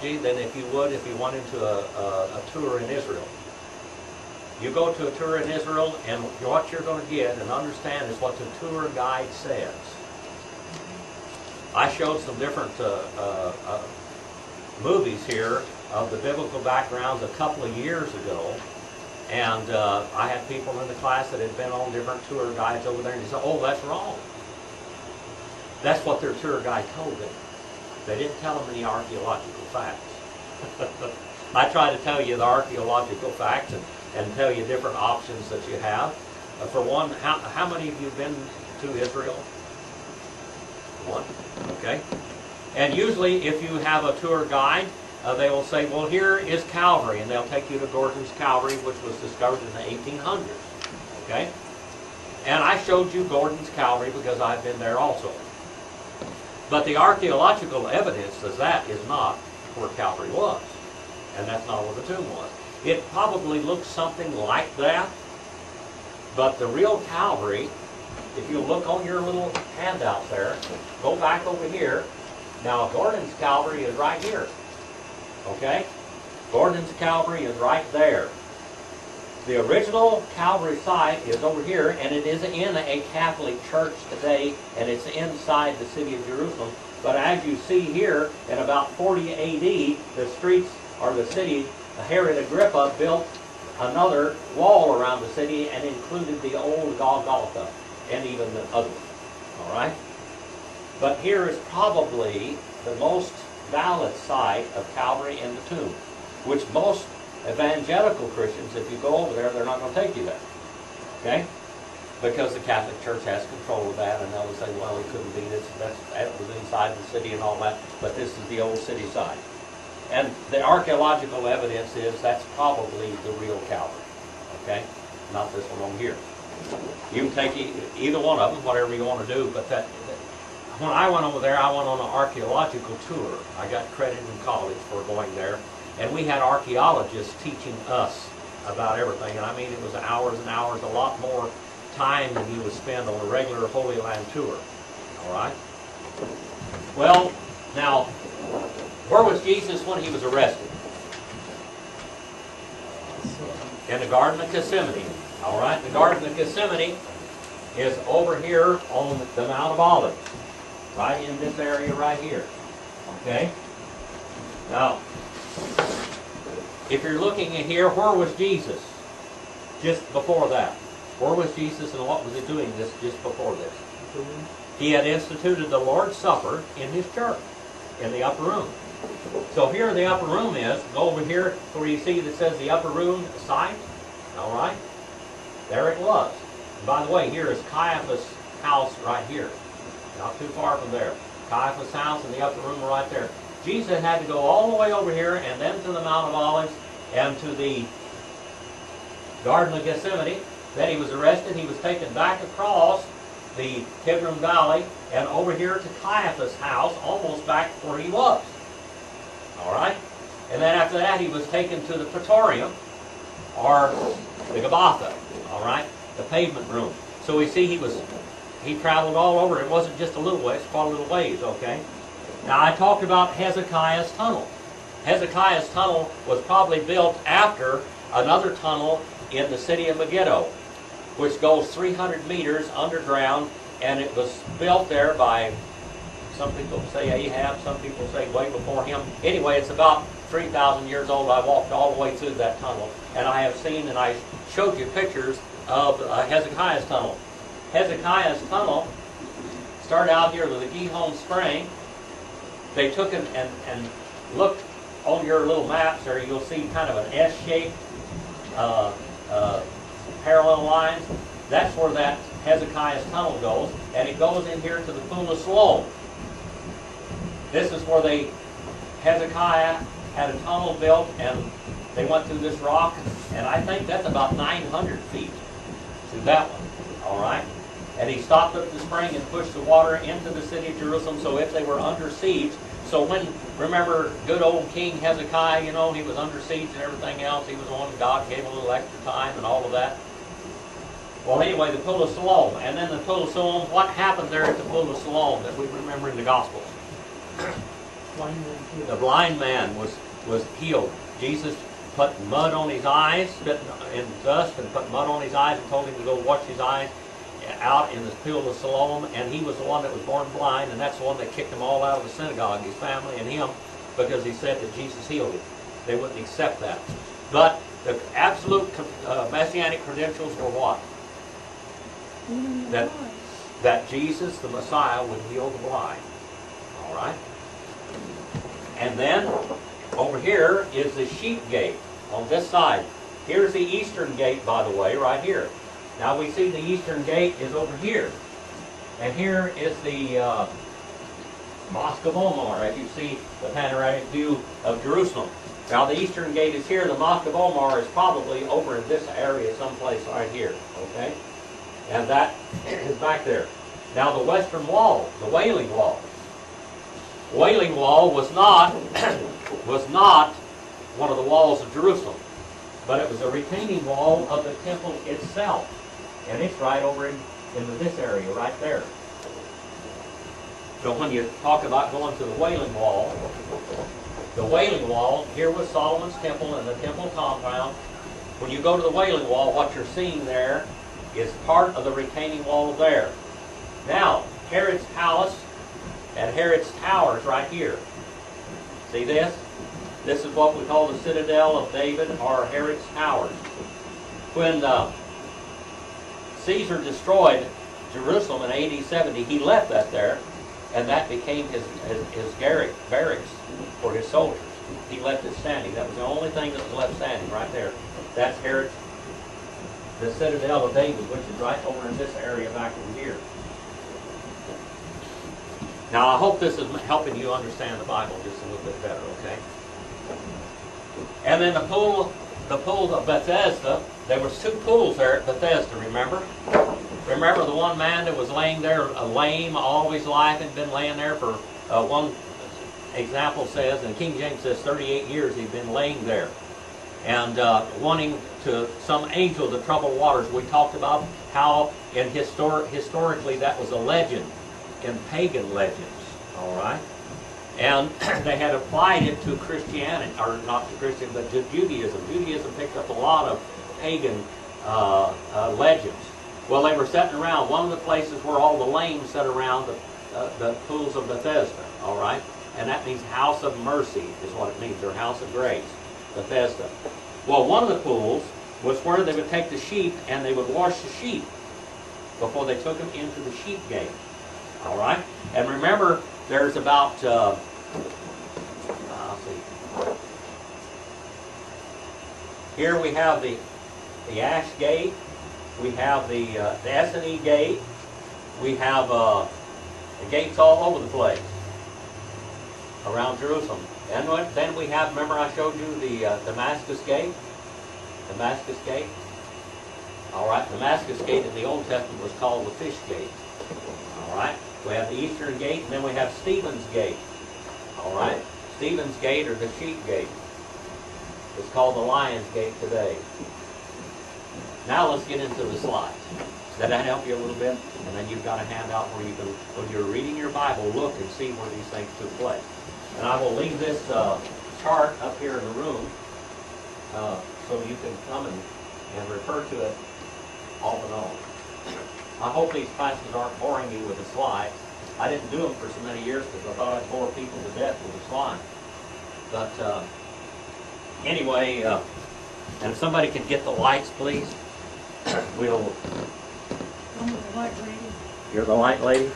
than if you would if you went into a tour in Israel. You go to a tour in Israel, and what you're going to get and understand is what the tour guide says. I showed some different movies here of the biblical backgrounds a couple of years ago, and I had people in the class that had been on different tour guides over there, and they said, "Oh, that's wrong." That's what their tour guide told them. They didn't tell them any archaeological facts. I try to tell you the archaeological facts and tell you different options that you have. For one, how many of you have been to Israel? One. Okay. And usually if you have a tour guide, they will say, well, here is Calvary, and they'll take you to Gordon's Calvary, which was discovered in the 1800s. Okay? And I showed you Gordon's Calvary because I've been there also. But the archaeological evidence says that is not where Calvary was. And that's not where the tomb was. It probably looks something like that, but the real Calvary, if you look on your little handout there, go back over here. Now, Gordon's Calvary is right here. Okay? Gordon's Calvary is right there. The original Calvary site is over here, and it is in a Catholic church today, and it's inside the city of Jerusalem. But as you see here, in about 40 A.D., the streets, or the city, Herod Agrippa built another wall around the city and included the old Golgotha and even the other one. All right? But here is probably the most valid site of Calvary and the tomb, which most evangelical Christians, if you go over there, they're not going to take you there. Okay? Because the Catholic Church has control of that, and they'll say, well, it couldn't be this, that was inside the city and all that, but this is the old city site. And the archaeological evidence is that's probably the real Calvary. Okay? Not this one over here. You can take either one of them, whatever you want to do, but when I went over there, I went on an archaeological tour. I got credit in college for going there. And we had archaeologists teaching us about everything. And I mean, it was hours and hours, a lot more time than you would spend on a regular Holy Land tour. All right? Well, now, where was Jesus when he was arrested? In the Garden of Gethsemane. All right? The Garden of Gethsemane is over here on the Mount of Olives. Right in this area right here. Okay? Now, if you're looking at here, where was Jesus just before that? Where was Jesus and what was he doing just before this? He had instituted the Lord's Supper in his church, in the upper room. So here the upper room is. Go over here where you see that says the upper room site. All right? There it was. And by the way, here is Caiaphas' house right here. Not too far from there. Caiaphas' house and the upper room are right there. Jesus had to go all the way over here and then to the Mount of Olives and to the Garden of Gethsemane. Then he was arrested. He was taken back across the Kidron Valley and over here to Caiaphas' house, almost back where he was. All right? And then after that, he was taken to the Praetorium, or the Gabbatha, all right? The pavement room. So we see he traveled all over. It wasn't just a little ways, quite a little ways, okay? Now, I talked about Hezekiah's tunnel. Hezekiah's tunnel was probably built after another tunnel in the city of Megiddo, which goes 300 meters underground, and it was built there by, some people say Ahab, some people say way before him. Anyway, it's about 3,000 years old. I walked all the way through that tunnel, and I have seen, and I showed you pictures of Hezekiah's tunnel. Hezekiah's tunnel started out here with a Gihon Spring. They took it and looked on your little maps there. You'll see kind of an S-shaped parallel lines. That's where that Hezekiah's tunnel goes, and it goes in here to the Pool of Siloam. This is where Hezekiah had a tunnel built, and they went through this rock, and I think that's about 900 feet through that one. All right? And he stopped up the spring and pushed the water into the city of Jerusalem, so if they were under siege. So remember good old King Hezekiah, you know, he was under siege and everything else. He was the one God gave him a little extra time and all of that. Well, anyway, the Pool of Siloam. And then the Pool of Siloam, what happened there at the Pool of Siloam that we remember in the Gospels? The blind man was healed. Jesus put mud on his eyes, spit in dust and put mud on his eyes and told him to go wash his eyes out in the pool of Siloam, and he was the one that was born blind, and that's the one that kicked them all out of the synagogue, his family and him, because he said that Jesus healed him. They wouldn't accept that. But the absolute messianic credentials were what? That Jesus, the Messiah, would heal the blind. All right? And then over here is the sheep gate on this side. Here's the eastern gate, by the way, right here. Now we see the eastern gate is over here. And here is the Mosque of Omar, as you see the panoramic view of Jerusalem. Now the eastern gate is here. The Mosque of Omar is probably over in this area someplace right here. Okay? And that is back there. Now the western wall, the Wailing Wall. Wailing Wall was not one of the walls of Jerusalem, but it was a retaining wall of the temple itself. And it's right over into this area right there. So when you talk about going to the Wailing Wall, here was Solomon's temple and the temple compound. When you go to the Wailing Wall, what you're seeing there is part of the retaining wall there. Now, Herod's palace and Herod's towers right here. See this? This is what we call the Citadel of David, or Herod's towers. When Caesar destroyed Jerusalem in AD 70, he left that there, and that became his barracks for his soldiers. He left it standing. That was the only thing that was left standing right there. That's Herod's, the Citadel of David, which is right over in this area back over here. Now, I hope this is helping you understand the Bible just a little bit better, okay? And then the pool of Bethesda, there was two pools there at Bethesda, remember? Remember the one man that was laying there lame all his life, had been laying there for, one example says, and King James says 38 years he'd been laying there. And wanting some angel to trouble waters. We talked about how historically that was a legend in pagan legends, all right? And they had applied it to Christianity, or not to Christian, but to Judaism. Judaism picked up a lot of pagan legends. Well, they were sitting around. One of the places where all the lame sat around the pools of Bethesda, all right? And that means house of mercy is what it means, or house of grace, Bethesda. Well, one of the pools was where they would take the sheep and they would wash the sheep before they took them into the sheep gate. All right? And remember, there's about, let's see. Here we have the Ash Gate. We have the S&E Gate. We have the gates all over the place around Jerusalem. And then we have, remember I showed you the Damascus Gate? Damascus Gate? All right, Damascus Gate in the Old Testament was called the Fish Gate. All right, we have the Eastern Gate, and then we have Stephen's Gate. All right, Stephen's Gate or the Sheep Gate. It's called the Lion's Gate today. Now let's get into the slides. Does that help you a little bit? And then you've got a handout where you can, when you're reading your Bible, look and see where these things took place. And I will leave this chart up here in the room so you can come and refer to it off and on. I hope these classes aren't boring you with the slides. I didn't do them for so many years because I thought I'd bore people to death with the slides. But anyway, and if somebody could get the lights, please. We'll... I'm the light lady. You're the light lady?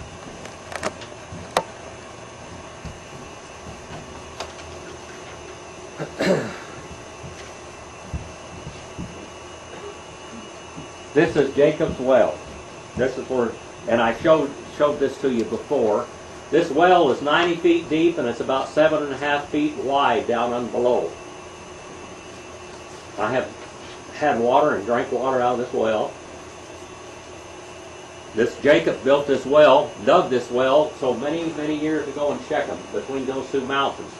This is Jacob's well. This is where, and I showed this to you before. This well is 90 feet deep and it's about 7.5 feet wide down and below. I have had water and drank water out of this well. This Jacob built this well, dug this well so many years ago in Shechem, between those two mountains.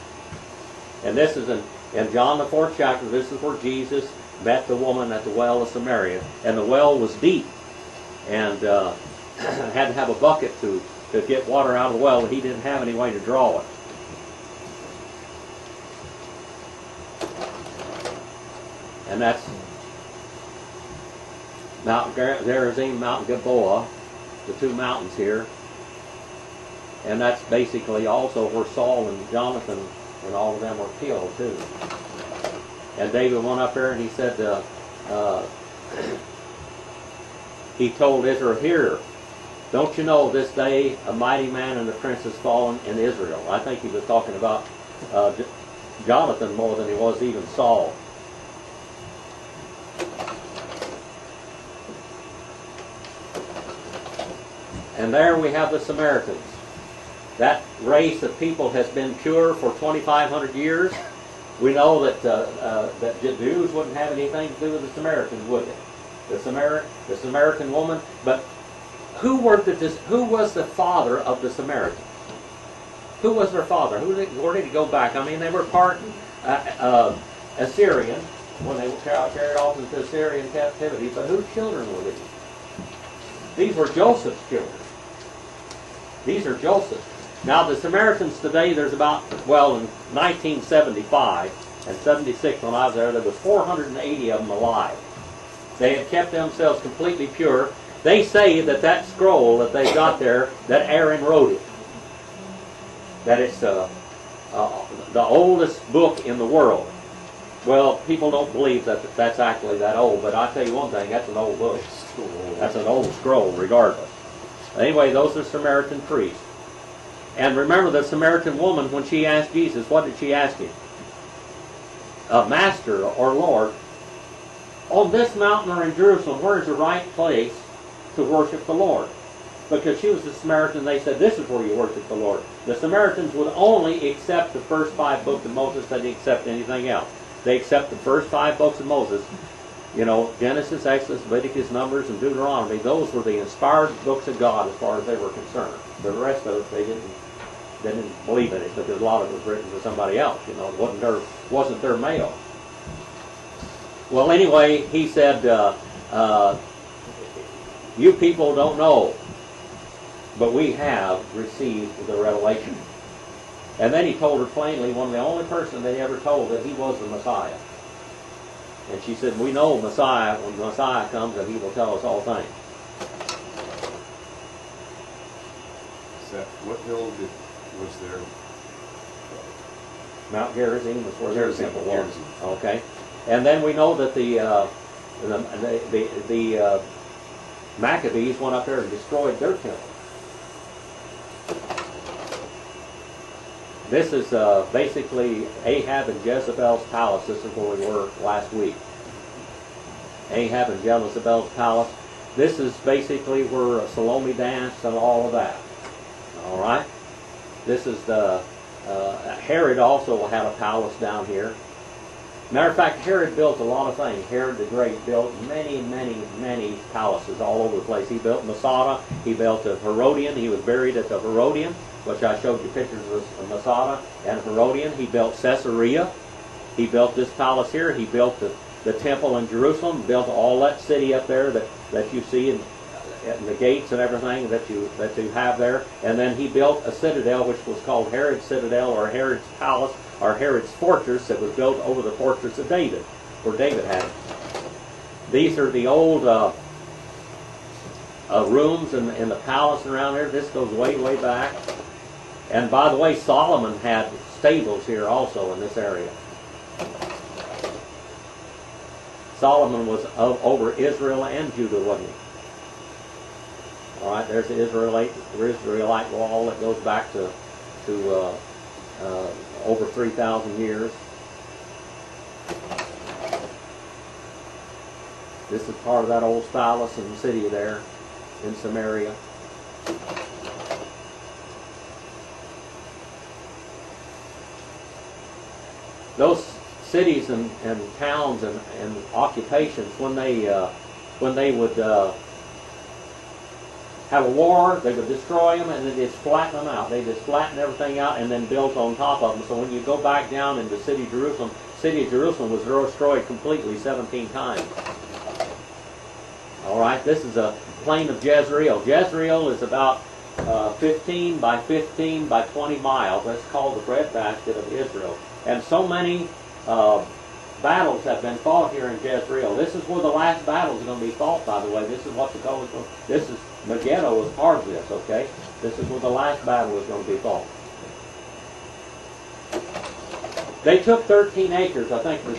And this is in John the 4th chapter. This is where Jesus met the woman at the well of Samaria, and the well was deep, and had to have a bucket to get water out of the well, and he didn't have any way to draw it. And that's Mount Gerizim, Mount Gilboa, the two mountains here. And that's basically also where Saul and Jonathan and all of them were killed too. And David went up there and he said, he told Israel, "Here, don't you know this day a mighty man and a prince has fallen in Israel?" I think he was talking about Jonathan more than he was even Saul. And there we have the Samaritans. That race of people has been pure for 2,500 years. We know that that the Jews wouldn't have anything to do with the Samaritans, would they? The Samaritan woman. But who was the father of the Samaritans? Who was their father? Where did he go back? I mean, they were part Assyrian when they were carried off into Assyrian captivity. But whose children were these? These were Joseph's children. These are Joseph's. Now the Samaritans today, there's about, well, in 1975 and 76 when I was there was 480 of them alive. They had kept themselves completely pure. They say that that scroll that they got there, that Aaron wrote it. That it's the oldest book in the world. Well, people don't believe that that's actually that old, but I tell you one thing, that's an old book. That's an old scroll, regardless. Anyway, those are Samaritan priests. And remember the Samaritan woman, when she asked Jesus, what did she ask him? Master or Lord, on this mountain or in Jerusalem, where is the right place to worship the Lord? Because she was a Samaritan, they said, this is where you worship the Lord. The Samaritans would only accept the first 5 books of Moses. They didn't accept anything else. They accept the first 5 books of Moses. You know, Genesis, Exodus, Leviticus, Numbers, and Deuteronomy. Those were the inspired books of God as far as they were concerned. The rest of it, they didn't believe in it because a lot of it was written for somebody else. You know, it wasn't their mail. Well, anyway, he said, you people don't know, but we have received the revelation. And then he told her plainly, one of the only person they ever told that he was the Messiah. And she said, we know Messiah, when Messiah comes, that he will tell us all things. What hill was there? Mount Gerizim was where their temple was. Gerizim. Okay. And then we know that the Maccabees went up there and destroyed their temple. This is basically Ahab and Jezebel's palace. This is where we were last week. Ahab and Jezebel's palace. This is basically where Salome danced and all of that. All right. This is the Herod also had a palace down here. Matter of fact, Herod built a lot of things. Herod the Great built many, many, many palaces all over the place. He built Masada. He built a Herodian. He was buried at the Herodian, which I showed you pictures of Masada and Herodian. He built Caesarea. He built this palace here. He built the temple in Jerusalem. Built all that city up there that you see in the gates and everything that you have there. And then he built a citadel which was called Herod's Citadel or Herod's Palace or Herod's Fortress that was built over the fortress of David, where David had it. These are the old rooms in the palace around there. This goes way, way back. And by the way, Solomon had stables here also in this area. Solomon was over Israel and Judah, wasn't he? All right, there's the Israelite wall that goes back to over 3,000 years. This is part of that old palace in the city there in Samaria. Those cities and towns and occupations, when they would have a war, they would destroy them and then just flatten them out. They just flatten everything out and then built on top of them. So when you go back down into city of Jerusalem was destroyed completely 17 times. All right, this is a plain of Jezreel. Jezreel is about 15 by 15 by 20 miles. That's called the breadbasket of Israel. And so many battles have been fought here in Jezreel. This is where the last battles are going to be fought, by the way. This is what the code is. This is, Megiddo is part of this, okay? This is where the last battle is going to be fought. They took 13 acres. I think the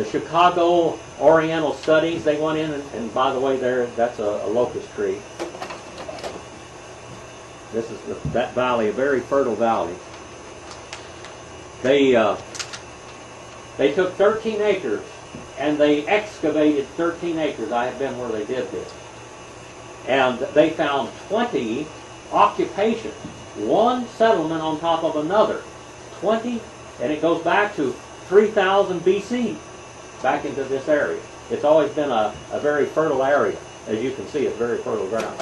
Chicago Oriental Studies, they went in, and by the way, that's a locust tree. This is that valley, a very fertile valley. They took 13 acres and they excavated 13 acres. I have been where they did this. And they found 20 occupations, one settlement on top of another. 20, and it goes back to 3000 BC, back into this area. It's always been a very fertile area. As you can see, it's very fertile ground.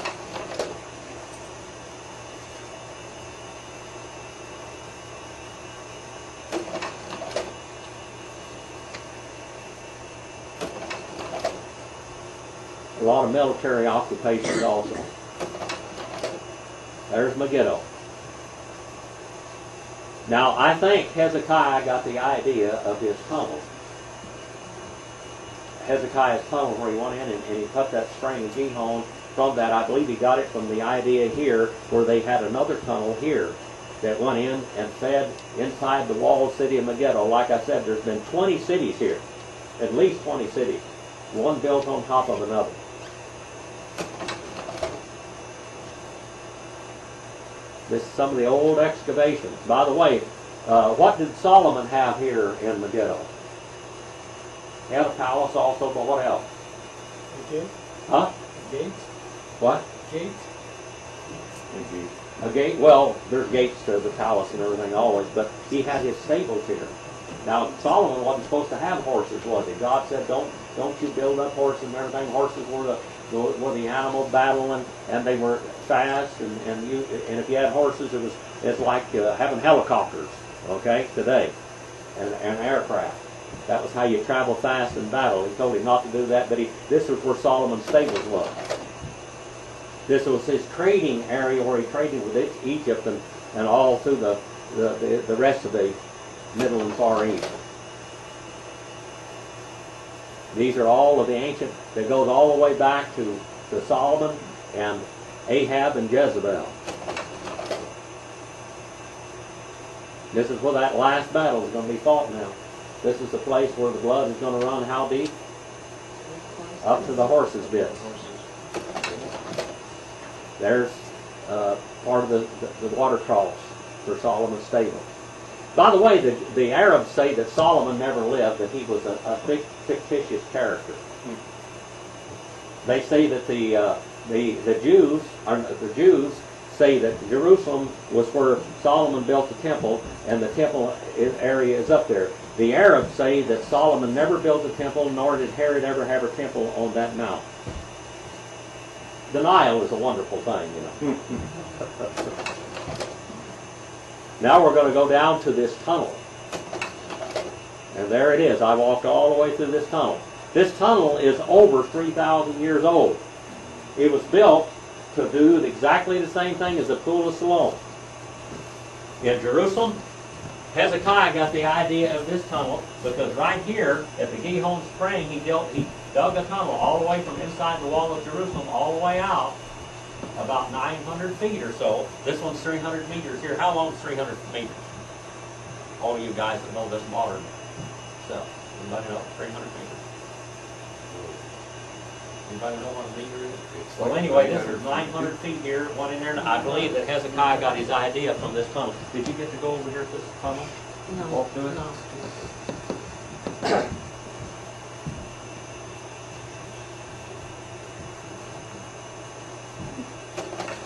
A lot of military occupations also. There's Megiddo. Now, I think Hezekiah got the idea of his tunnel. Hezekiah's tunnel where he went in and he put that spring of Gihon from that. I believe he got it from the idea here where they had another tunnel here that went in and fed inside the walled city of Megiddo. Like I said, there's been 20 cities here. At least 20 cities. One built on top of another. This is some of the old excavations. By the way, what did Solomon have here in Megiddo? He had a palace also, but what else? A gate? Huh? A gate? What? Gate? A gate? Well, there's gates to the palace and everything always, but he had his stables here. Now, Solomon wasn't supposed to have horses, was he? God said, don't you build up horses and everything. Horses were the animal battling, and they were fast, and if you had horses, it's like having helicopters, okay, today, and aircraft. That was how you travel fast in battle. He told him not to do that, but this was where Solomon's stables was. This was his trading area where he traded with Egypt and all through the rest of the Middle and Far East. These are all of the ancient, that goes all the way back to Solomon and Ahab and Jezebel. This is where that last battle is going to be fought now. This is the place where the blood is going to run how deep? Up to the horses' bits. There's part of the water troughs for Solomon's stable. By the way, the Arabs say that Solomon never lived, that he was a big fictitious character. They say that the Jews say that Jerusalem was where Solomon built the temple, and the temple area is up there. The Arabs say that Solomon never built a temple, nor did Herod ever have a temple on that mount. Denial is a wonderful thing, you know. Now we're going to go down to this tunnel. And there it is. I walked all the way through this tunnel. This tunnel is over 3,000 years old. It was built to do exactly the same thing as the Pool of Siloam. In Jerusalem, Hezekiah got the idea of this tunnel because right here at the Gihon Spring, he dug a tunnel all the way from inside the wall of Jerusalem all the way out, about 900 feet or so. This one's 300 meters here. How long is 300 meters? All of you guys that know this modern stuff. Anybody know 300 meters? Anybody know what a meter is? Well, anyway, this is 900 feet here, one in there, and I believe that Hezekiah got his idea from this tunnel. Did you get to go over here to this tunnel? No. Walk through it? No.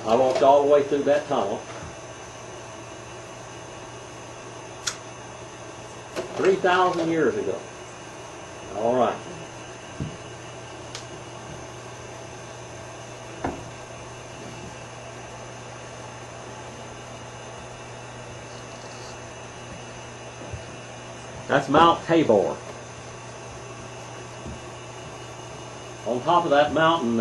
I walked all the way through that tunnel. 3,000 years ago. All right. That's Mount Tabor. On top of that mountain,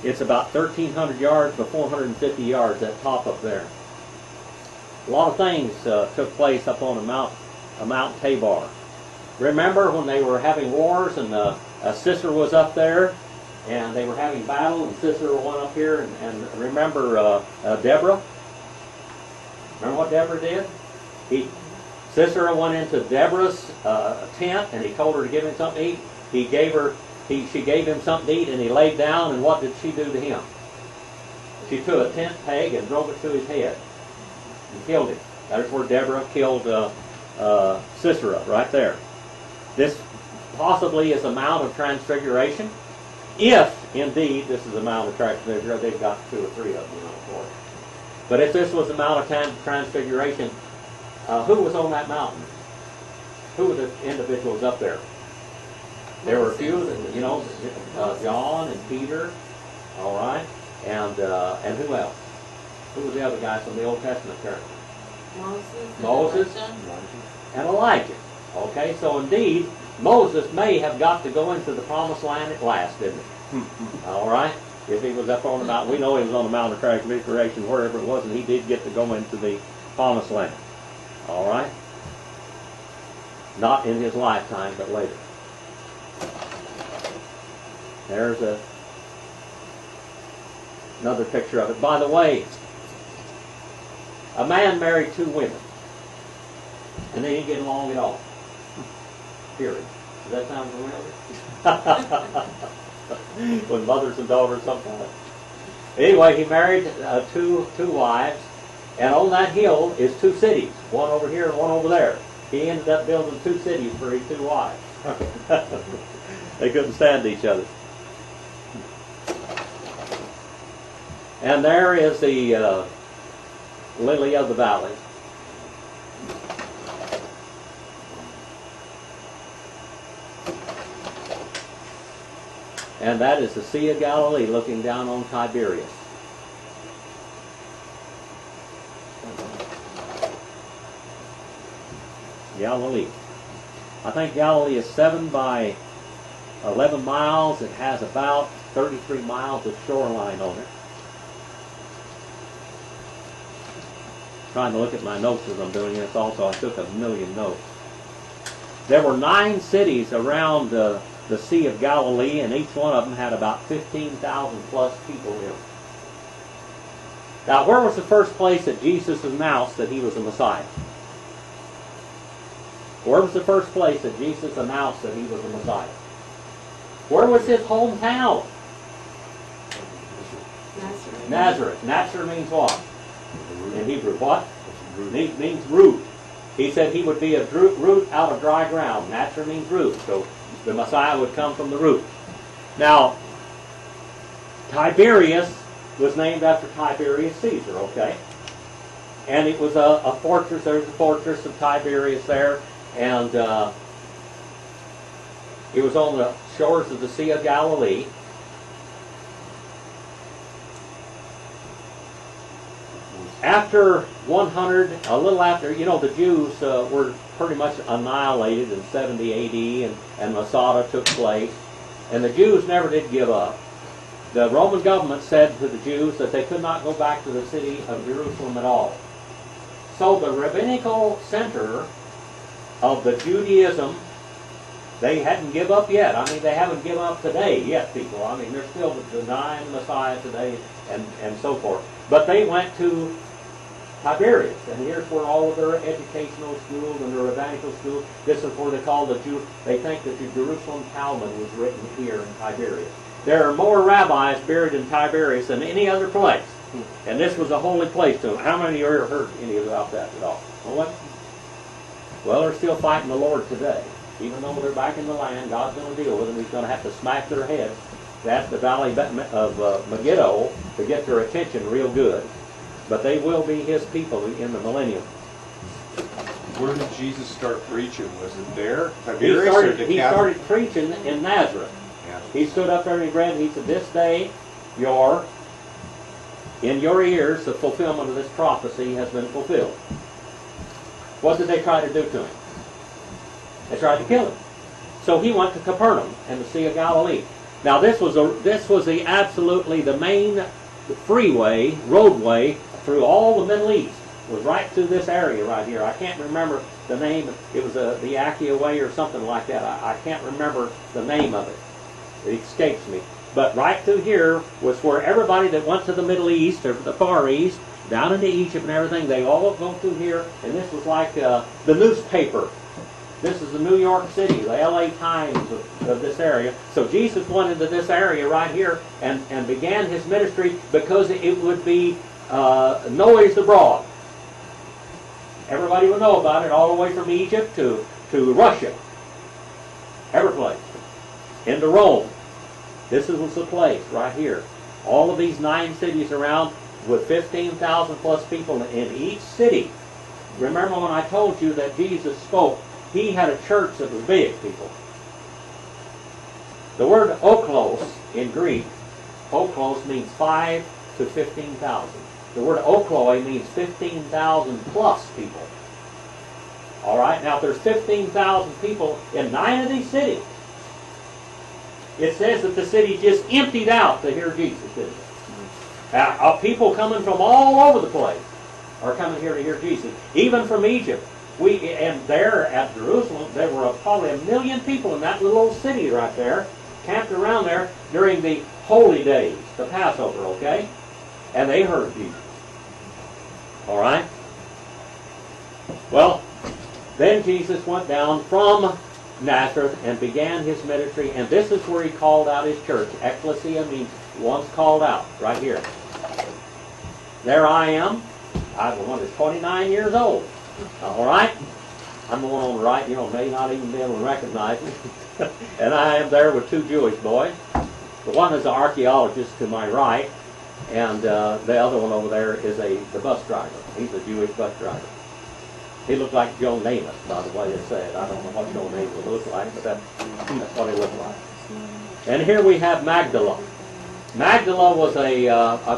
it's about 1,300 yards to 450 yards, that top up there. a lot of things took place up on Mount Tabor. Remember when they were having wars and Sisera was up there and they were having battle and Sisera went up here and remember Deborah? Remember what Deborah did? Sisera went into Deborah's tent and he told her to give him something to eat. She gave him something to eat and he laid down, and what did she do to him? She took a tent peg and drove it to his head and killed him. That is where Deborah killed Sisera, right there. This possibly is a Mount of Transfiguration. If, indeed, this is a Mount of Transfiguration, they've got 2 or 3 of them, of course. But if this was the Mount of Transfiguration, who was on that mountain? Who were the individuals up there? There were a few, John and Peter, all right, and who else? Who were the other guys from the Old Testament characters? Moses and Elijah. Okay, so indeed, Moses may have got to go into the Promised Land at last, didn't he? All right, if he was up on the mountain, we know he was on the Mount of Transfiguration, wherever it was, and he did get to go into the Promised Land. All right, not in his lifetime, but later. There's another picture of it. By the way, a man married 2 women, and they didn't get along at all. Period. Does that sound familiar? With mothers and daughters sometimes. Anyway, he married two wives, and on that hill is 2 cities, one over here and one over there. He ended up building 2 cities for his 2 wives. They couldn't stand each other. And there is the lily of the valley. And that is the Sea of Galilee looking down on Tiberias. Galilee. I think Galilee is 7 by 11 miles. It has about 33 miles of shoreline on it. Trying to look at my notes as I'm doing this also. I took 1,000,000 notes. There were 9 cities around the Sea of Galilee, and each one of them had about 15,000 plus people in them. Now, where was the first place that Jesus announced that he was the Messiah? Where was the first place that Jesus announced that he was the Messiah? Where was his hometown? Nazareth. Nazareth means what? In Hebrew, what? Means root. He said he would be a root out of dry ground. Nazareth means root. So the Messiah would come from the root. Now, Tiberias was named after Tiberius Caesar, okay? And it was a fortress. There's a fortress of Tiberias there. And it was on the shores of the Sea of Galilee. After 100, a little after, the Jews were pretty much annihilated in 70 AD, and Masada took place. And the Jews never did give up. The Roman government said to the Jews that they could not go back to the city of Jerusalem at all. So the rabbinical center of the Judaism, they hadn't given up yet. I mean, they haven't given up today yet, people. I mean, they're still denying the Messiah today and so forth. But they went to Tiberias, and here's where all of their educational schools and their rabbinical schools, this is where they call they think that the Jerusalem Talmud was written here in Tiberias. There are more rabbis buried in Tiberias than any other place. And this was a holy place to them. How many of you ever heard any about that at all? Well, they're still fighting the Lord today. Even though they're back in the land, God's going to deal with them. He's going to have to smack their heads. That's the valley of Megiddo to get their attention real good. But they will be his people in the millennium. Where did Jesus start preaching? Was it there? He started preaching in Nazareth. Yeah. He stood up there and he read, he said, "This day in your ears the fulfillment of this prophecy has been fulfilled." What did they try to do to him? They tried to kill him. So he went to Capernaum and the Sea of Galilee. Now this was absolutely the main roadway through all the Middle East. was right through this area right here. I can't remember the name. It was the Archaeology Way or something like that. I can't remember the name of it. It escapes me. But right through here was where everybody that went to the Middle East or the Far East, down into Egypt and everything, they all go through here. And this was like the newspaper. This is the New York City, the LA Times of this area. So Jesus went into this area right here and began his ministry because it would be noised abroad. Everybody would know about it, all the way from Egypt to Russia. Every place. Into Rome. This was the place right here. All of these 9 cities around with 15,000 plus people in each city. Remember when I told you that Jesus spoke, he had a church that was big, people. The word oklos in Greek, oklos means 5 to 15,000. The word okloi means 15,000 plus people. All right, now if there's 15,000 people in 9 of these cities, it says that the city just emptied out to hear Jesus, didn't it? People coming from all over the place are coming here to hear Jesus. Even from Egypt. And there at Jerusalem, there were probably 1 million people in that little old city right there, camped around there during the holy days, the Passover, okay? And they heard Jesus. All right? Well, then Jesus went down from Nazareth and began his ministry, and this is where he called out his church. Ecclesia means once called out, right here. There I am. I'm the one that's 29 years old. All right? I'm the one on the right. You may not even be able to recognize me. And I am there with 2 Jewish boys. The one is an archaeologist to my right, and the other one over there is the bus driver. He's a Jewish bus driver. He looked like Joe Namath, by the way they said. I don't know what Joe Namath would look like, but that's what he looked like. And here we have Magdala. Magdala was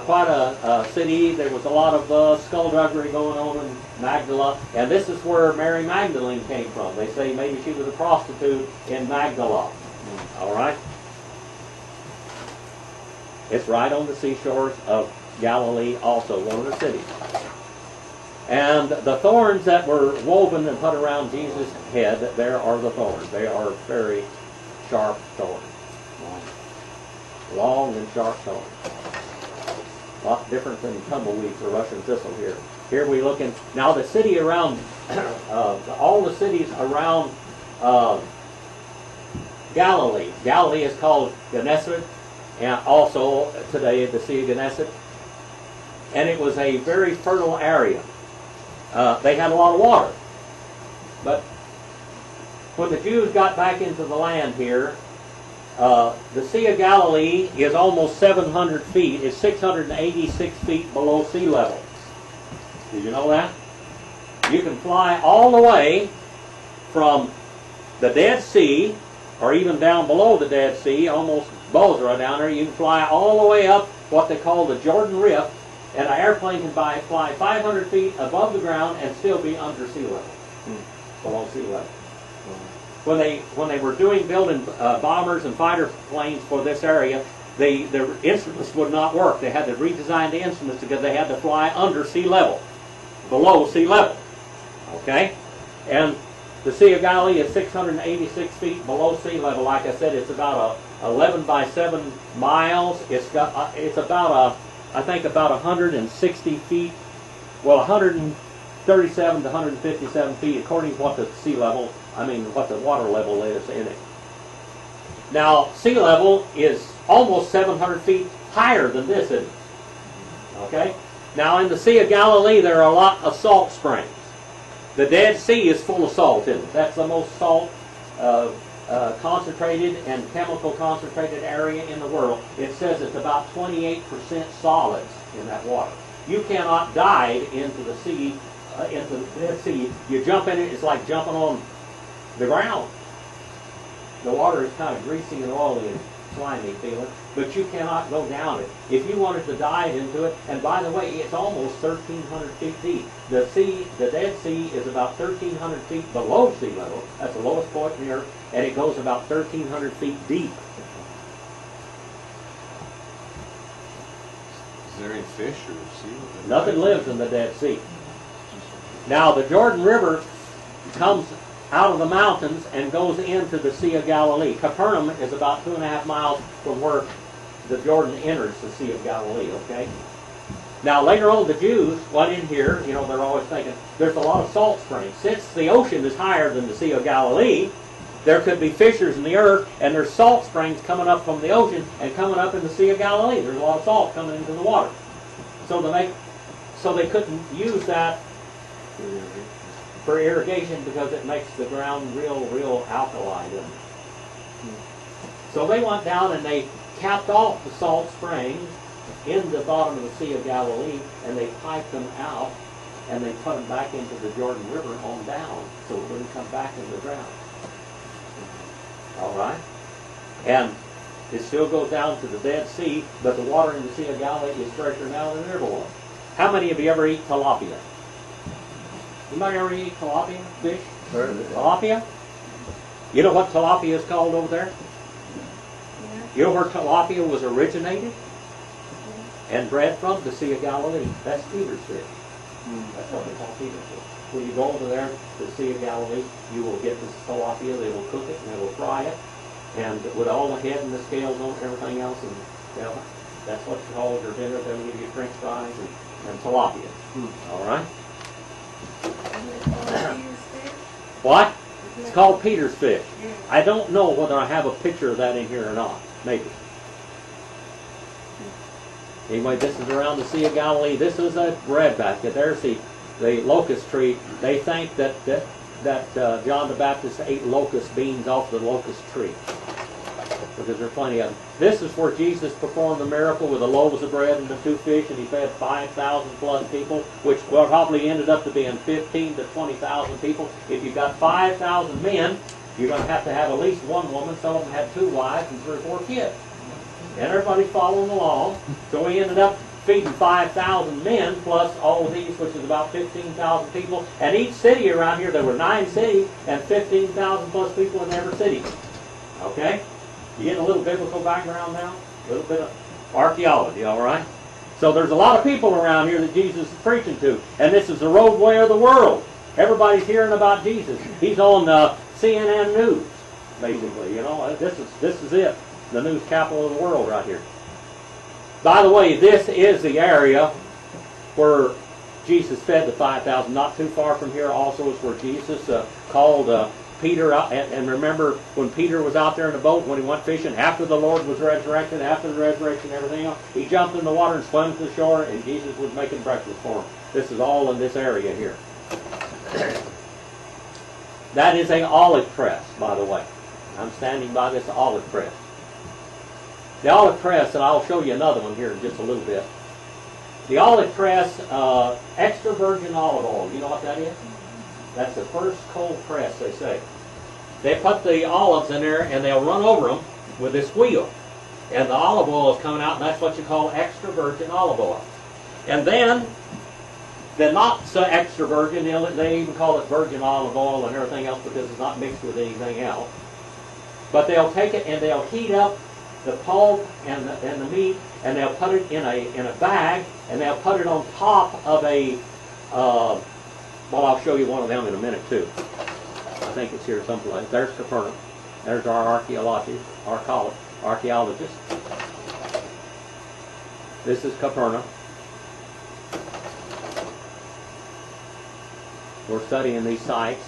quite a city. There was a lot of skullduggery going on in Magdala, and this is where Mary Magdalene came from. They say maybe she was a prostitute in Magdala. All right? It's right on the seashores of Galilee, also one of the cities. And the thorns that were woven and put around Jesus' head, there are the thorns. They are very sharp thorns. Long and sharp thorns. A lot different than tumbleweeds or Russian thistle here. Here we look in, now the city around, all the cities around Galilee. Galilee is called Gennesaret, and also today the Sea of Gennesaret. And it was a very fertile area. They had a lot of water. But when the Jews got back into the land here, the Sea of Galilee is almost 700 feet. It's 686 feet below sea level. Did you know that? You can fly all the way from the Dead Sea, or even down below the Dead Sea, almost Bozrah down there. You can fly all the way up what they call the Jordan Rift, and an airplane can fly 500 feet above the ground and still be under sea level, below sea level. When they were building bombers and fighter planes for this area, the instruments would not work. They had to redesign the instruments because they had to fly under sea level, below sea level. Okay? And the Sea of Galilee is 686 feet below sea level. Like I said, it's about 11 by 7 miles. It's about I think about 160 feet, well, 137 to 157 feet, according to what the what the water level is in it. Now, sea level is almost 700 feet higher than this, isn't it? Okay? Now, in the Sea of Galilee, there are a lot of salt springs. The Dead Sea is full of salt, isn't it? That's the most salt concentrated and chemical concentrated area in the world. It says it's about 28% solids in that water. You cannot dive into the sea, into the Dead Sea. You jump in it, it's like jumping on the ground. The water is kind of greasy and oily and slimy feeling, but you cannot go down it. If you wanted to dive into it, and by the way, it's almost 1,300 feet deep. The Dead Sea is about 1,300 feet below sea level. That's the lowest point in the earth, and it goes about 1,300 feet deep. Is there any fish or sea? Nothing lives in the Dead Sea. Now the Jordan River comes out of the mountains and goes into the Sea of Galilee. Capernaum is about 2.5 miles from where the Jordan enters the Sea of Galilee, okay? Now later on the Jews went in here, you know, they're always thinking, there's a lot of salt springs. Since the ocean is higher than the Sea of Galilee, there could be fissures in the earth, and there's salt springs coming up from the ocean and coming up in the Sea of Galilee. There's a lot of salt coming into the water. So they couldn't use that for irrigation because it makes the ground real alkaline. So they went down and they capped off the salt springs in the bottom of the Sea of Galilee, and they piped them out, and they put them back into the Jordan River on down, so it wouldn't come back into the ground. All right? And it still goes down to the Dead Sea, but the water in the Sea of Galilee is fresher now than it ever was. How many of you ever eat tilapia? Anybody ever eat tilapia fish? Tilapia? You know what tilapia is called over there? You know where tilapia was originated and bred from? The Sea of Galilee. That's Peter's fish. That's what they call Peter's fish. When you go over there to the Sea of Galilee, you will get this tilapia. They will cook it and they will fry it, and with all the head and the scales on it and everything else, and you know, that's what you call your dinner. They'll give you French fries and tilapia. All right. What? It's called Peter's fish. I don't know whether I have a picture of that in here or not. Maybe. Anyway, this is around the Sea of Galilee. This is a bread basket. There's the locust tree. They think that John the Baptist ate locust beans off the locust tree, because there are plenty of them. This is where Jesus performed the miracle with the loaves of bread and the 2 fish, and he fed 5,000 plus people, which probably ended up to being 15 to 20,000 people. If you've got 5,000 men, you're going to have at least one woman. Some of them had 2 wives and 3 or 4 kids. And everybody's following along. So he ended up feeding 5,000 men plus all of these, which is about 15,000 people. And each city around here, there were 9 cities and 15,000 plus people in every city. Okay? You get a little biblical background now? A little bit of archaeology, all right? So there's a lot of people around here that Jesus is preaching to. And this is the roadway of the world. Everybody's hearing about Jesus. He's on CNN News, basically. You know, this is it. The news capital of the world right here. By the way, this is the area where Jesus fed the 5,000. Not too far from here also is where Jesus called Peter out. And remember when Peter was out there in the boat when he went fishing, after the Lord was resurrected, after the resurrection and everything else, he jumped in the water and swam to the shore, and Jesus was making breakfast for him. This is all in this area here. That is an olive press, by the way. I'm standing by this olive press. The olive press, and I'll show you another one here in just a little bit. The olive press, extra virgin olive oil. You know what that is? That's the first cold press, they say. They put the olives in there and they'll run over them with this wheel. And the olive oil is coming out, and that's what you call extra virgin olive oil. And then, the not so extra virgin, they even call it virgin olive oil and everything else because it's not mixed with anything else. But they'll take it and they'll heat up the pulp and the meat, and they'll put it in a bag, and they'll put it on top of a, well, I'll show you one of them in a minute too. I think it's here someplace. There's Capernaum. There's our archaeologist. This is Capernaum. We're studying these sites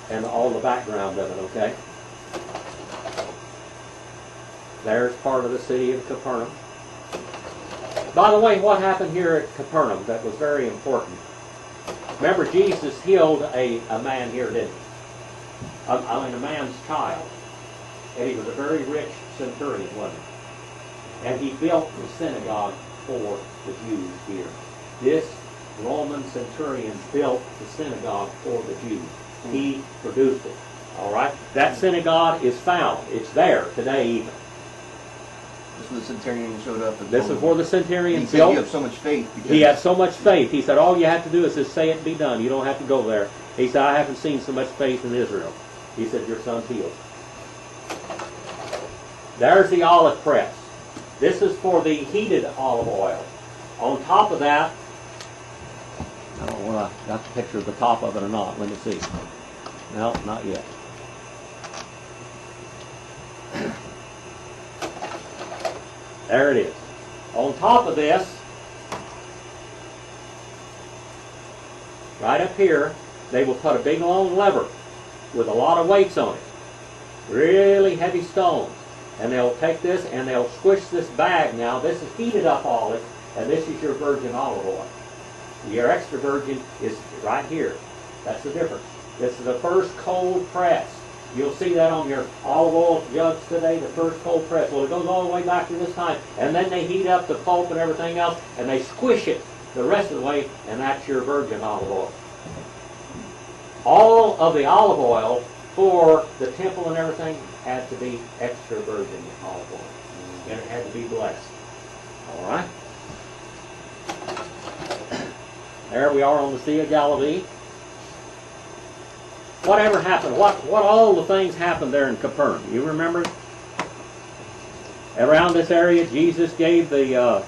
and all the background of it, okay? There's part of the city of Capernaum. By the way, what happened here at Capernaum that was very important? Remember, Jesus healed a man here, didn't he? A man's child. And he was a very rich centurion, wasn't he? And he built the synagogue for the Jews here. This Roman centurion built the synagogue for the Jews. He produced it. All right? That synagogue is found. It's there today even. This is where the centurion showed up. This is where the centurion he said, built. you have so much faith. Because He had so much faith. He said, all you have to do is just say it and be done. You don't have to go there. He said, I haven't seen so much faith in Israel. He said, your son's healed. There's the olive press. This is for the heated olive oil. On top of that, I don't know whether I got the picture of the top of it or not. Let me see. No, not yet. There it is. On top of this, right up here, they will put a big long lever with a lot of weights on it. Really heavy stones. And they'll take this and they'll squish this bag now. This is heated up olive, and this is your virgin olive oil. Your extra virgin is right here. That's the difference. This is the first cold press. You'll see that on your olive oil jugs today, the first cold press. Well, it goes all the way back to this time. And then they heat up the pulp and everything else, and they squish it the rest of the way, and that's your virgin olive oil. All of the olive oil for the temple and everything had to be extra virgin olive oil. And it had to be blessed. All right? There we are on the Sea of Galilee. Whatever happened? What all the things happened there in Capernaum? You remember? Around this area, Jesus gave the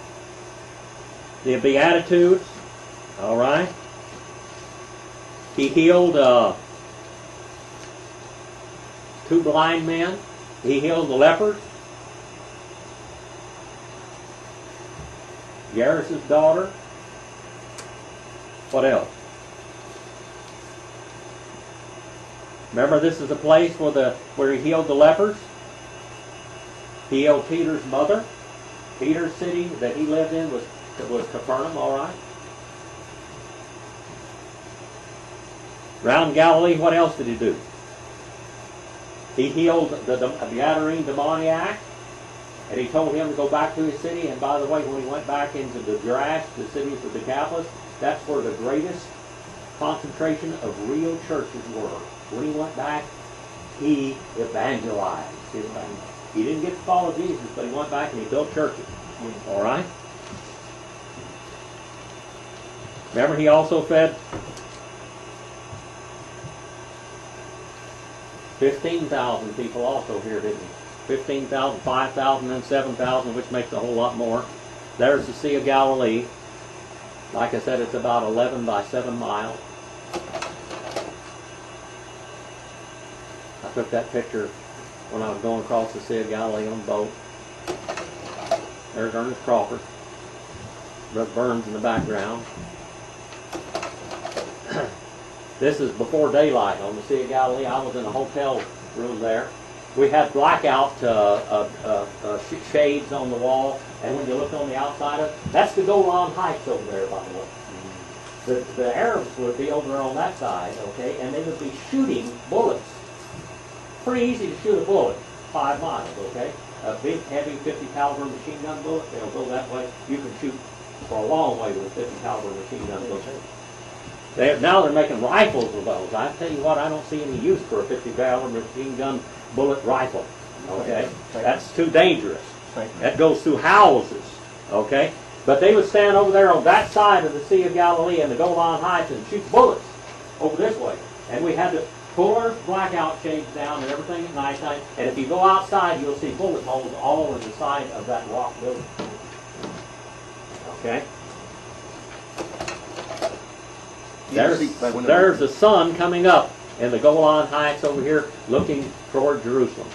Beatitudes. All right. He healed 2 blind men. He healed the lepers. Jairus' daughter. What else? Remember, this is a place where he healed the lepers. He healed Peter's mother. Peter's city that he lived in was Capernaum, all right. Round Galilee, what else did he do? He healed the Gadarene demoniac, and he told him to go back to his city. And by the way, when he went back into the Jerash, the city of the Decapolis, that's where the greatest concentration of real churches were. When he went back, he evangelized. He didn't get to follow Jesus, but he went back and he built churches. All right? Remember, he also fed 15,000 people also here, didn't he? 15,000, 5,000, and 7,000, which makes a whole lot more. There's the Sea of Galilee. Like I said, it's about 11 by 7 miles. I took that picture when I was going across the Sea of Galilee on the boat. There's Ernest Crawford. Brother Burns in the background. This is before daylight on the Sea of Galilee. I was in a hotel room there. We had blackout shades on the wall, and when you look on the outside of it, that's the Golan Heights over there, by the way. The Arabs would be over there on that side, okay, and they would be shooting bullets. Pretty easy to shoot a bullet, 5 miles, okay? A big, heavy 50 caliber machine gun bullet, they'll go that way. You can shoot for a long way with a 50 caliber machine gun bullet. Now they're making rifles of those. I tell you what, I don't see any use for a 50 caliber machine gun bullet rifle, okay? That's too dangerous. That goes through houses, okay? But they would stand over there on that side of the Sea of Galilee and the Golan Heights and shoot bullets over this way. And we had to pull our blackout shades down and everything at night time. And if you go outside, you'll see bullet holes all in the side of that rock building. Okay? There's the sun coming up in the Golan Heights over here looking toward Jerusalem.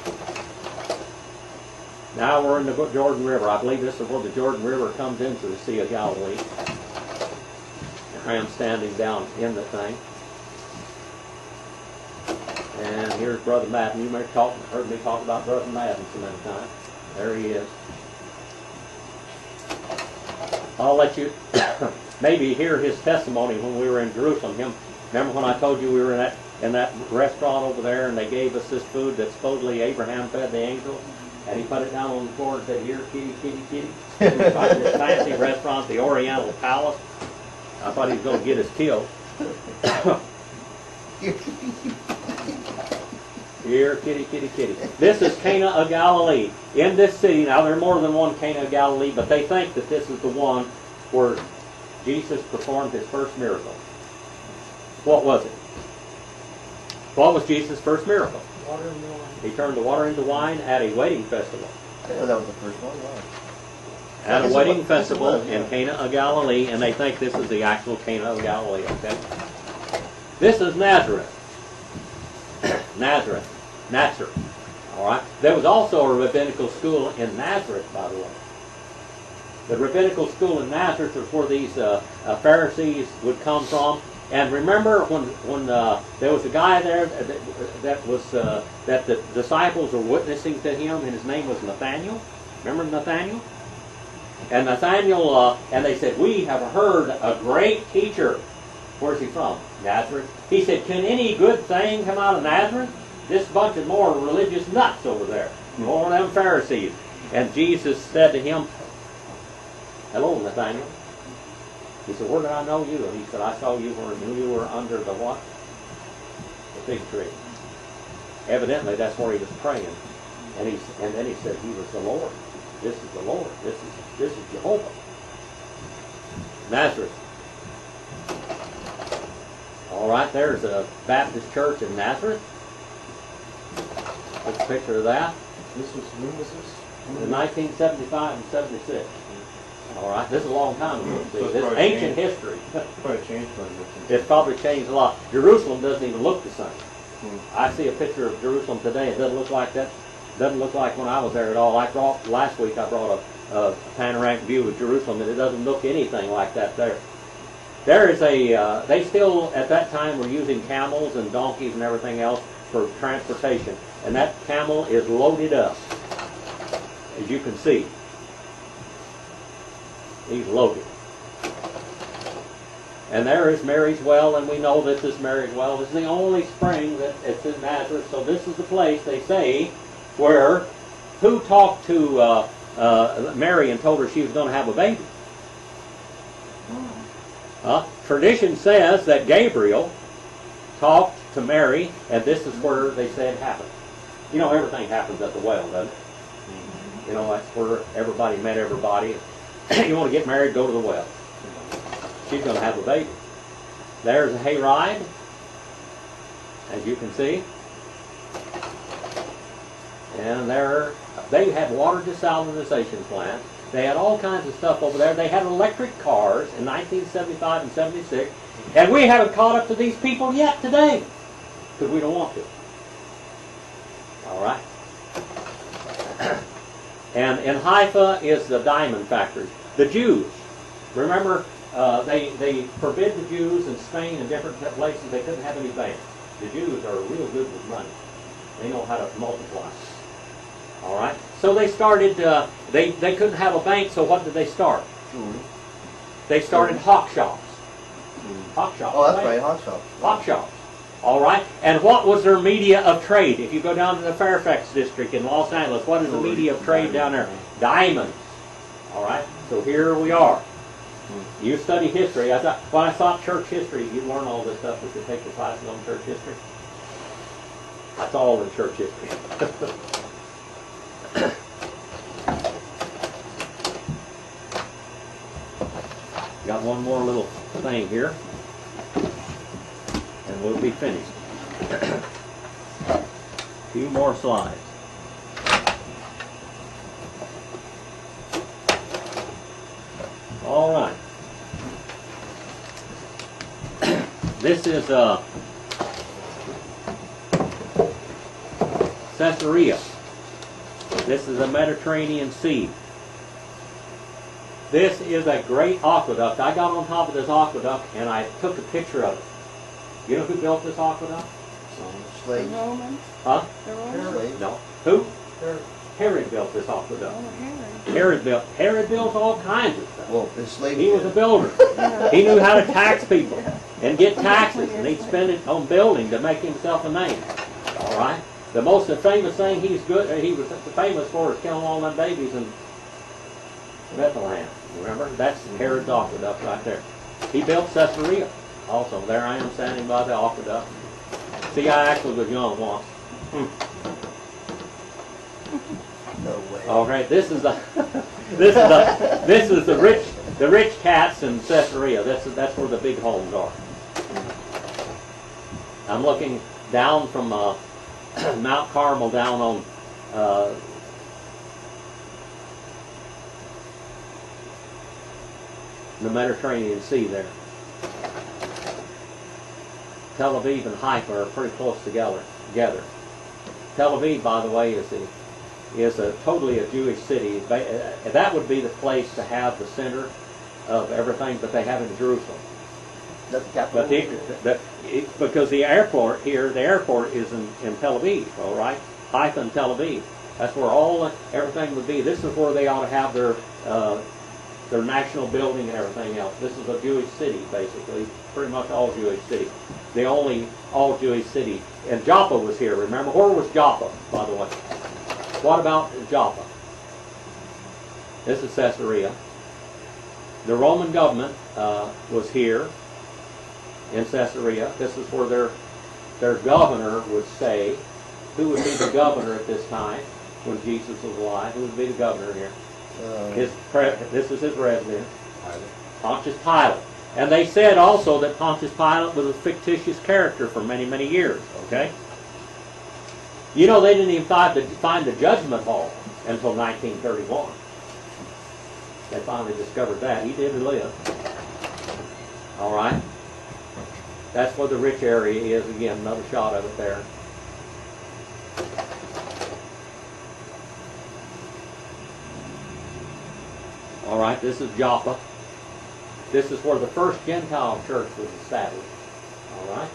Now we're in the Jordan River. I believe this is where the Jordan River comes into the Sea of Galilee. I am standing down in the thing. And here's Brother Madden. You may have heard me talk about Brother Madden so many times. There he is. I'll let you maybe hear his testimony when we were in Jerusalem. Remember when I told you we were in that restaurant over there and they gave us this food that supposedly Abraham fed the angels? And he put it down on the floor and said, "Here, kitty, kitty, kitty." We were in this fancy restaurant, the Oriental Palace. I thought he was going to get us killed. Here, kitty, kitty, kitty. This is Cana of Galilee. In this city, now there are more than one Cana of Galilee, but they think that this is the one where Jesus performed his first miracle. What was it? What was Jesus' first miracle? Water and wine. He turned the water into wine at a wedding festival. Yeah, that was the first one. Wow. at a Yes, wedding yes, it festival was, yeah. in Cana of Galilee, and they think this is the actual Cana of Galilee, okay? This is Nazareth. Nazareth. All right. There was also a rabbinical school in Nazareth, by the way. The rabbinical school in Nazareth is where these Pharisees would come from. And remember when there was a guy there that the disciples were witnessing to him, and his name was Nathaniel. Remember Nathaniel? And Nathaniel, and they said, "We have heard a great teacher." Where's he from? Nazareth. He said, "Can any good thing come out of Nazareth?" This bunch of more religious nuts over there. More of them Pharisees. And Jesus said to him, "Hello, Nathaniel." He said, "Where did I know you?" And he said, "I saw you when you were under the what? The fig tree." Evidently, that's where he was praying. And then he said, "He was the Lord. This is the Lord. This is Jehovah." Nazareth. All right, there's a Baptist church in Nazareth. Take a picture of that. When was this? In 1975 and 76. All right, this is a long time ago. So it's This is probably ancient changed. history. Probably changed by this. It's probably changed a lot. Jerusalem doesn't even look the same. Hmm. I see a picture of Jerusalem today. It doesn't look like that. Doesn't look like when I was there at all. Last week I brought a panoramic view of Jerusalem, and it doesn't look anything like that there. There is they still at that time were using camels and donkeys and everything else for transportation, and that camel is loaded up, as you can see. He's loaded. And there is Mary's well, and we know this is Mary's well. This is the only spring that it's in Nazareth, so this is the place, they say, where who talked to Mary and told her she was going to have a baby? Tradition says that Gabriel talked to Mary, and this is where they say it happened. You know, everything happens at the well, doesn't it? You know, that's where everybody met everybody. You want to get married, go to the well. She's going to have a baby. There's a hayride, as you can see. And there, they had water desalinization plants. They had all kinds of stuff over there. They had electric cars in 1975 and 76. And we haven't caught up to these people yet today, because we don't want to. All right. And in Haifa is the diamond factory. The Jews, remember, they forbid the Jews in Spain and different places. They couldn't have any banks. The Jews are real good with money. They know how to multiply. All right. So they started. They couldn't have a bank. So what did they start? They started hawk shops. Hawk shops. Oh, that's right, hot shop. Hawk shops. All right. And what was their media of trade? If you go down to the Fairfax district in Los Angeles, what is the media of trade down there? Diamonds. All right. So here we are. You study history. When I taught church history, you learn all this stuff. We could take the classes on church history. That's all in church history. Got one more little thing here, and we'll be finished. Few more slides. All right. This is Caesarea. This is the Mediterranean Sea. This is a great aqueduct. I got on top of this aqueduct and I took a picture of it. You know who built this aqueduct? The Slaves. Romans? Huh? The Romans? Slaves. No. Who? Herod built this aqueduct. Oh, Herod built all kinds of stuff. Well, the slaves. He was a builder. Herod. He knew how to tax people and get taxes, and he'd spend it on building to make himself a name. All right. The most famous thing he was famous for is killing all them babies in Bethlehem. Remember? That's Herod's aqueduct right there. He built Caesarea. Also, there I am standing by the aqueduct. See, I actually was young once. No way. All right. This is the rich cats in Caesarea. That's where the big homes are. I'm looking down from Mount Carmel down on the Mediterranean Sea there. Tel Aviv and Haifa are pretty close together. Tel Aviv, by the way, is a totally a Jewish city. That would be the place to have the center of everything, but they have it in Jerusalem. That's the capital. But because the airport here, the airport is in Tel Aviv, all right? Haifa and Tel Aviv. That's where everything would be. This is where they ought to have their national building and everything else. This is a Jewish city, basically. Pretty much all Jewish city. The only all Jewish city. And Joppa was here, remember? Where was Joppa, by the way? What about Joppa? This is Caesarea. The Roman government was here in Caesarea. This is where their governor would stay. Who would be the governor at this time when Jesus was alive? Who would be the governor here? This is his residence. Pontius Pilate. And they said also that Pontius Pilate was a fictitious character for many, many years. Okay? You know, they didn't even find the judgment hall until 1931. They finally discovered that. He did live. All right? That's where the rich area is. Again, another shot of it there. All right, this is Joppa. This is where the first Gentile church was established. All right?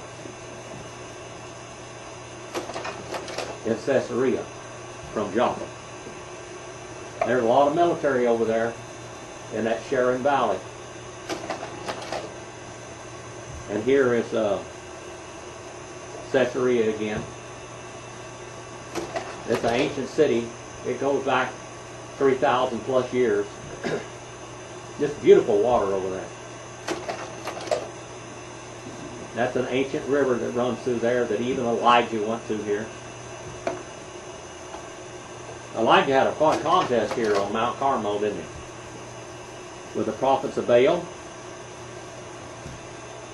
In Caesarea, from Joppa. There's a lot of military over there in that Sharon Valley. And here is Caesarea again. It's an ancient city. It goes back 3,000 plus years. Just beautiful water over there. That's an ancient river that runs through there that even Elijah went through here. Elijah had a fun contest here on Mount Carmel, didn't he? With the prophets of Baal.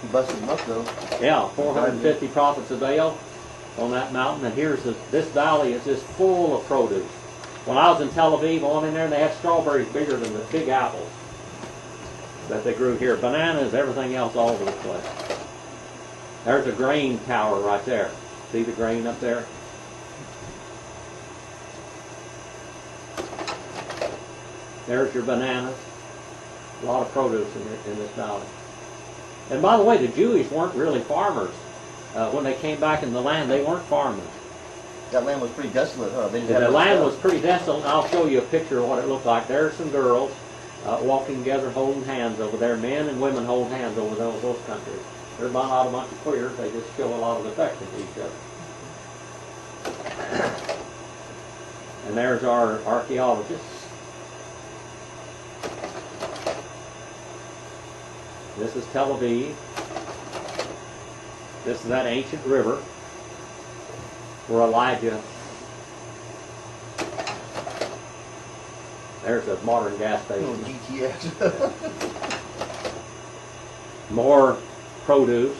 He busted them up though. Yeah, 450 prophets of Baal on that mountain. And here's this valley is just full of produce. When I was in Tel Aviv, on in there, they had strawberries bigger than the big apples that they grew here. Bananas, everything else all over the place. There's a grain tower right there. See the grain up there? There's your bananas. A lot of produce in this valley. And by the way, the Jews weren't really farmers. When they came back in the land, they weren't farmers. That land was pretty desolate, huh? They didn't have The much land stuff. was pretty desolate, and I'll show you a picture of what it looked like. There's some girls walking together, holding hands over there. Men and women hold hands over those countries. They're not a bunch of queers. They just show a lot of affection to each other. And there's our archaeologists. This is Tel Aviv. This is that ancient river where Elijah. There's a modern gas Little station. GTX. More produce.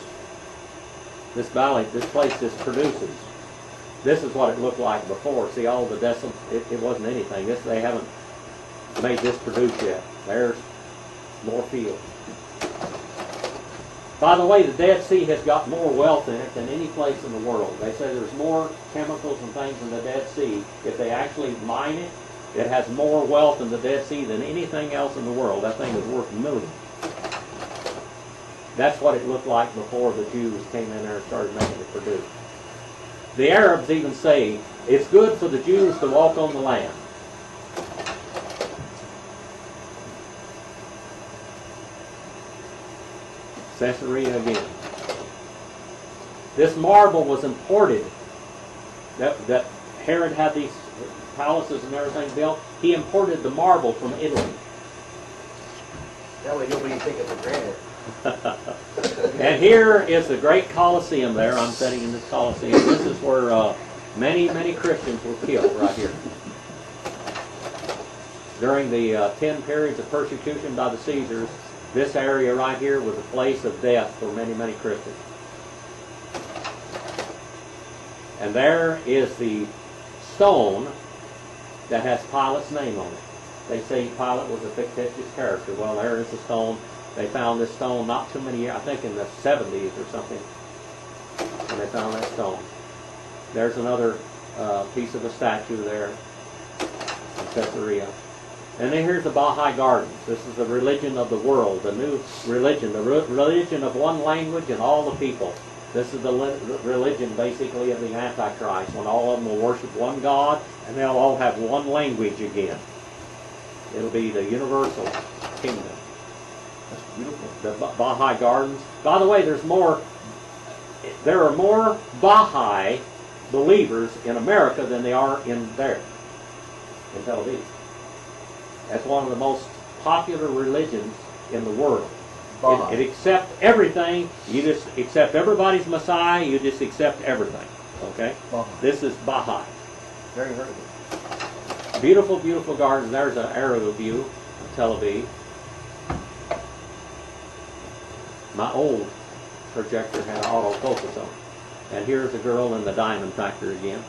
This valley, this place just produces. This is what it looked like before. See all the desolate, it wasn't anything. They haven't made this produce yet. There's more fields. By the way, the Dead Sea has got more wealth in it than any place in the world. They say there's more chemicals and things in the Dead Sea. If they actually mine it, it has more wealth in the Dead Sea than anything else in the world. That thing is worth millions. That's what it looked like before the Jews came in there and started making it produce. The Arabs even say, it's good for the Jews to walk on the land. Caesarea again. This marble was imported. That Herod had these palaces and everything built. He imported the marble from Italy. That way nobody take it for granted. And here is the great Colosseum there. I'm sitting in this Colosseum. This is where many, many Christians were killed right here. During the 10 periods of persecution by the Caesars, this area right here was a place of death for many, many Christians. And there is the stone that has Pilate's name on it. They say Pilate was a fictitious character. Well, there is the stone. They found this stone not too many years, I think in the 70s or something, when they found that stone. There's another piece of a statue there in Caesarea. And then here's the Baha'i Gardens. This is the religion of the world, the new religion, the religion of one language and all the people. This is the religion, basically, of the Antichrist, when all of them will worship one God, and they'll all have one language again. It'll be the universal kingdom. That's beautiful. The Baha'i Gardens. By the way, there are more Baha'i believers in America than they are in there, in Tel Aviv. That's one of the most popular religions in the world. It accepts everything. You just accept everybody's Messiah. You just accept everything. Okay? Baha'i. This is Baha'i. Very, very good. Beautiful, beautiful gardens. There's an aerial view of Tel Aviv. My old projector had autofocus on. And here's a girl in the diamond factory again.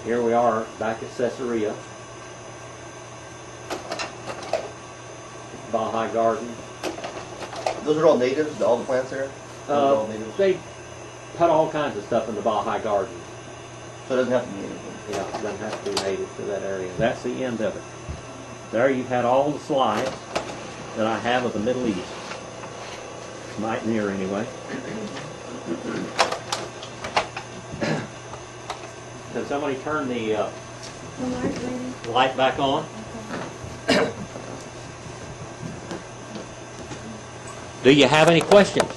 Here we are back at Caesarea. Baha'i Garden. Those are all natives, all the plants there? Those are all natives? They put all kinds of stuff in the Baha'i Garden. So it doesn't have to be anything. Yeah, it doesn't have to be native to that area. That's the end of it. There you've had all the slides that I have of the Middle East. Might near anyway. Can somebody turn the The light reading. light back on? Do you have any questions?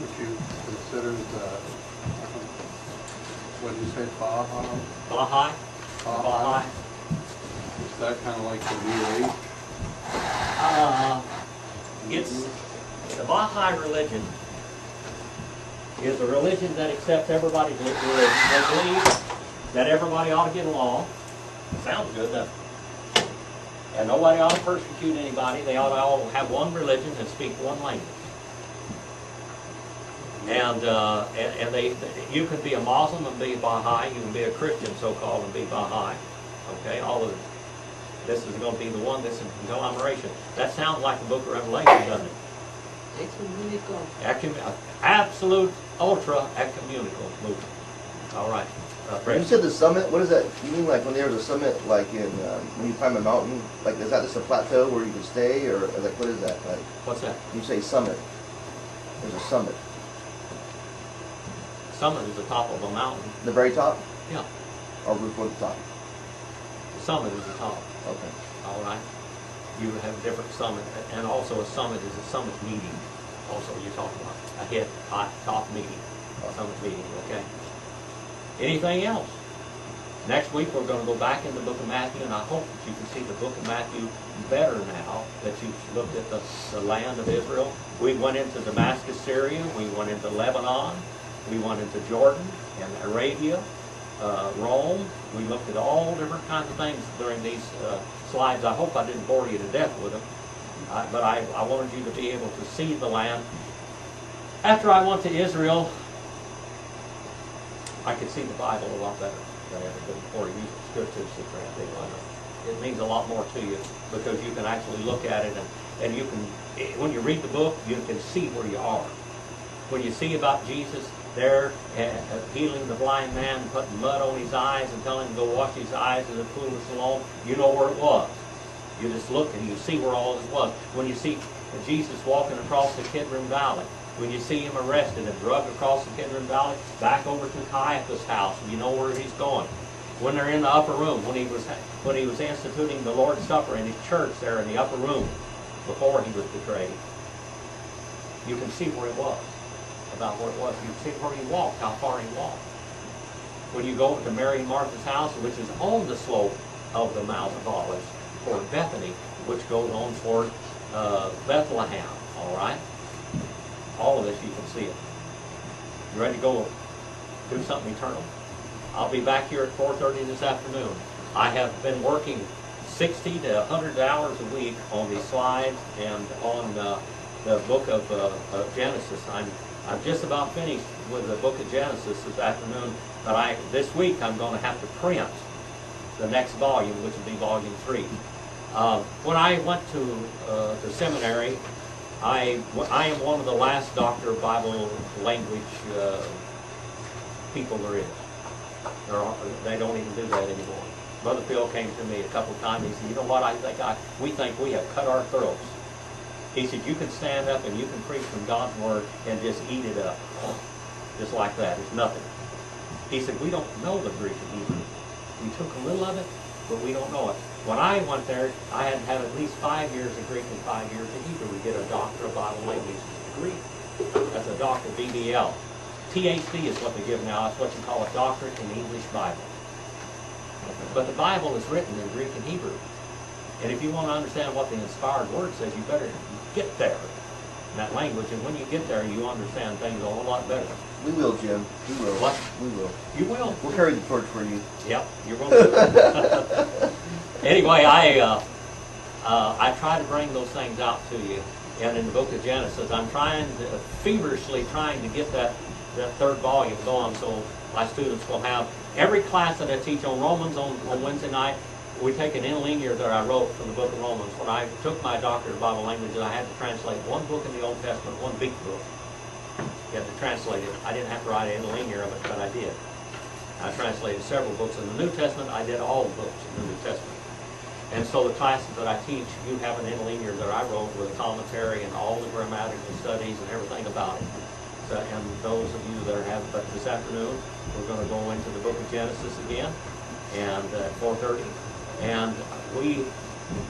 Would you consider what did you say, Baha'i? Baha'i? Baha'i? Is that kind of like the New Age? It's the Baha'i religion is a religion that accepts everybody's religion. They believe that everybody ought to get along. Sounds good, doesn't it? And nobody ought to persecute anybody. They ought to all have one religion and speak one language. And you can be a Muslim and be Baha'i. You can be a Christian, so-called, and be Baha'i. Okay, all of this is going to be the one. This is conglomeration. That sounds like the Book of Revelation, doesn't it? Absolute, ultra ecumenical movement. All right. When you said the summit, what is that? You mean like when there was a summit, like in when you climb a mountain? Like is that just a plateau where you can stay, or like what is that? Like What's that? you say summit. There's a summit. Summit is the top of a mountain. The very top, Yeah. or before the top? The summit is the top. Okay. All right. You have different summit, and also a summit is a summit meeting. Also, you're talking about a top meeting, a summit meeting. Okay. Anything else? Next week we're going to go back in the Book of Matthew, and I hope that you can see the Book of Matthew better now that you've looked at the land of Israel. We went into Damascus, Syria. We went into Lebanon. We went into Jordan and Arabia, Rome. We looked at all different kinds of things during these slides. I hope I didn't bore you to death with them, but I wanted you to be able to see the land. After I went to Israel, I could see the Bible a lot better than ever before. You stood to it means a lot more to you because you can actually look at it and you can, when you read the book, you can see where you are. When you see about Jesus there healing the blind man, putting mud on his eyes and telling him to go wash his eyes in the pool of Siloam, you know where it was. You just look and you see where all this was. When you see Jesus walking across the Kidron Valley, when you see him arrested and drugged across the Kidron Valley, back over to Caiaphas' house, you know where he's going. When they're in the upper room, when he was instituting the Lord's Supper in his church there in the upper room, before he was betrayed, you can see where it was, about where it was. You can see where he walked, how far he walked. When you go to Mary and Martha's house, which is on the slope of the Mount of Olives, toward Bethany, which goes on toward Bethlehem, all right? All of this, you can see it. You ready to go do something eternal? I'll be back here at 4:30 this afternoon. I have been working 60 to 100 hours a week on these slides and on the book of Genesis. I'm just about finished with the book of Genesis this afternoon, but this week I'm going to have to print the next volume, which will be volume 3. When I went to seminary, I am one of the last doctor of Bible language people there is. They don't even do that anymore. Brother Phil came to me a couple of times. He said, "You know what? We think we have cut our throats." He said, "You can stand up and you can preach from God's word and just eat it up, just like that. It's nothing." He said, "We don't know the Greek and Hebrew. We took a little of it, but we don't know it." When I went there, I had to have at least 5 years of Greek and 5 years of Hebrew to get a Doctor of Bible Language degree. That's a Doctor BBL. THD is what they give now. It's what you call a Doctorate in English Bible. But the Bible is written in Greek and Hebrew. And if you want to understand what the inspired word says, you better get there in that language. And when you get there, you understand things a whole lot better. We will, Jim. We will. What? We will. You will. We'll carry the torch for you. Yep, you're going to. Anyway, I try to bring those things out to you. And in the book of Genesis, I'm feverishly trying to get that third volume going so my students will have. Every class that I teach on Romans on Wednesday night, we take an interlinear that I wrote from the book of Romans. When I took my doctorate of Bible languages, I had to translate one book in the Old Testament, one big book. You had to translate it. I didn't have to write an interlinear of it, but I did. I translated several books in the New Testament. I did all the books in the New Testament. And so the classes that I teach, you have an interlinear that I wrote with a commentary and all the grammatical studies and everything about it. So, and those of you that have, but this afternoon, we're going to go into the book of Genesis again, and at 4:30. And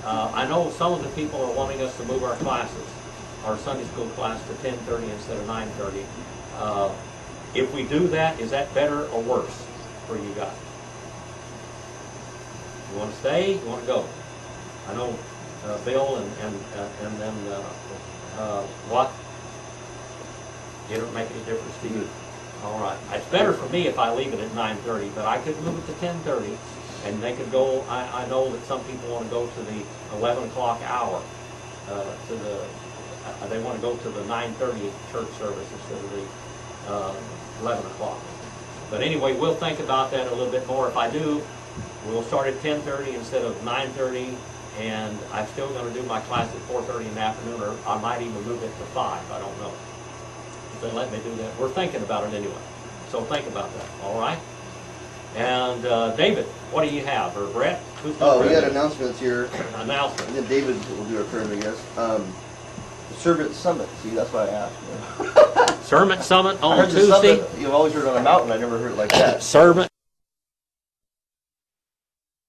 I know some of the people are wanting us to move our classes, our Sunday school class, to 10:30 instead of 9:30. If we do that, is that better or worse for you guys? You want to stay? You want to go? I know Bill and then what? It don't make any difference to you. All right. It's better for me if I leave it at 9:30, but I could move it to 10:30, and they could go. I know that some people want to go to the 11 o'clock hour. They want to go to the 9:30 church service instead of the 11 o'clock. But anyway, we'll think about that a little bit more. If I do, we'll start at 10:30 instead of 9:30, and I'm still going to do my class at 4:30 in the afternoon, or I might even move it to 5. I don't know. If they let me do that. We're thinking about it anyway. So think about that, all right? And David, what do you have? Or Brett? Who's Oh, we Brett? got announcements here. Announcement. And then David will do our turn, I guess. The Servant Summit. See, that's why I asked. Sermon Summit I on heard the Tuesday. summit, you've always heard it on a mountain. I never heard it like that. Sermon